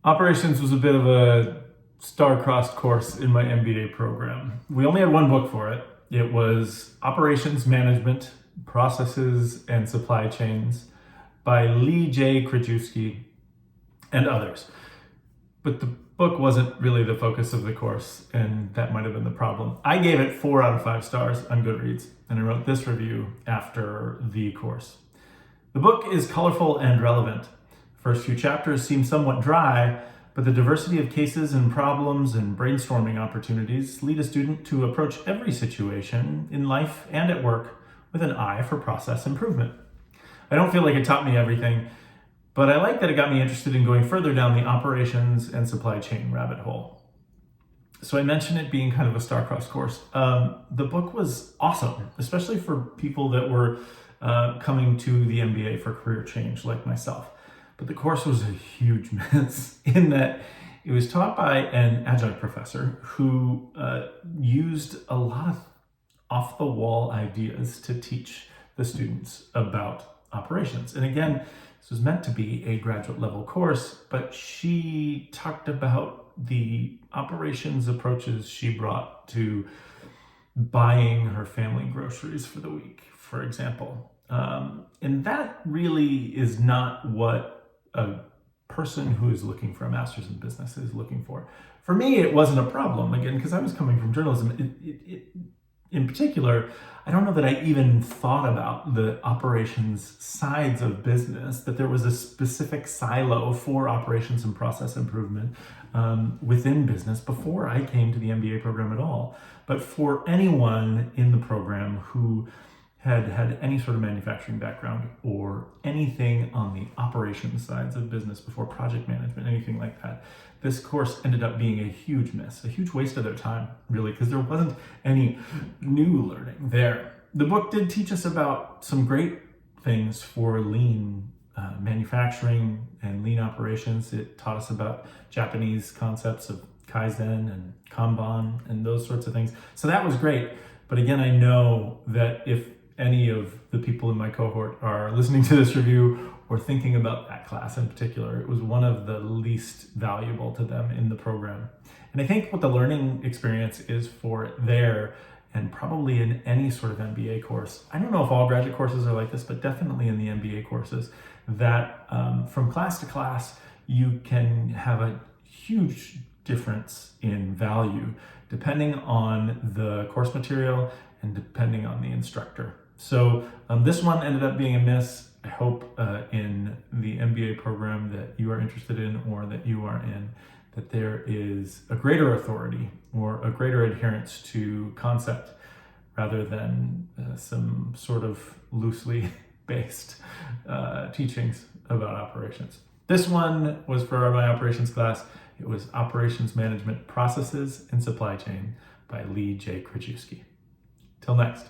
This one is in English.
Operations was a bit of a star-crossed course in my MBA program. We only had one book for it. It was Operations Management, Processes and Supply Chains by Krajewski and others. But the book wasn't really the focus of the course, and that might have been the problem. I gave it 4 out of 5 stars on Goodreads, and I wrote this review after the course. The book is colorful and relevant. The first few chapters seem somewhat dry, but the diversity of cases and problems and brainstorming opportunities lead a student to approach every situation in life and at work with an eye for process improvement. I don't feel like it taught me everything, but I like that it got me interested in going further down the operations and supply chain rabbit hole. So I mentioned it being kind of a star-crossed course. The book was awesome, especially for people that were coming to the MBA for career change like myself. But the course was a huge mess in that it was taught by an adjunct professor who used a lot of off-the-wall ideas to teach the students about operations. And again, this was meant to be a graduate level course, but she talked about the operations approaches she brought to buying her family groceries for the week, for example. And that really is not what a person who is looking for a master's in business is looking for. For me, it wasn't a problem, again, because I was coming from journalism. In particular, I don't know that I even thought about the operations sides of business, that there was a specific silo for operations and process improvement within business before I came to the MBA program at all. But for anyone in the program who had any sort of manufacturing background or anything on the operations sides of business before, project management, anything like that, this course ended up being a huge miss, a huge waste of their time, really, because there wasn't any new learning there. The book did teach us about some great things for lean manufacturing and lean operations. It taught us about Japanese concepts of Kaizen and Kanban and those sorts of things. So that was great. But again, I know that if any of the people in my cohort are listening to this review or thinking about that class in particular, it was one of the least valuable to them in the program. And I think what the learning experience is for it there, and probably in any sort of MBA course, I don't know if all graduate courses are like this, but definitely in the MBA courses, that from class to class, you can have a huge difference in value depending on the course material and depending on the instructor. So this one ended up being a miss. I hope in the MBA program that you are interested in or that you are in, that there is a greater authority or a greater adherence to concept rather than some sort of loosely based teachings about operations. This one was for my operations class. It was Operations Management, Processes and Supply Chain by Krajewski. Till next.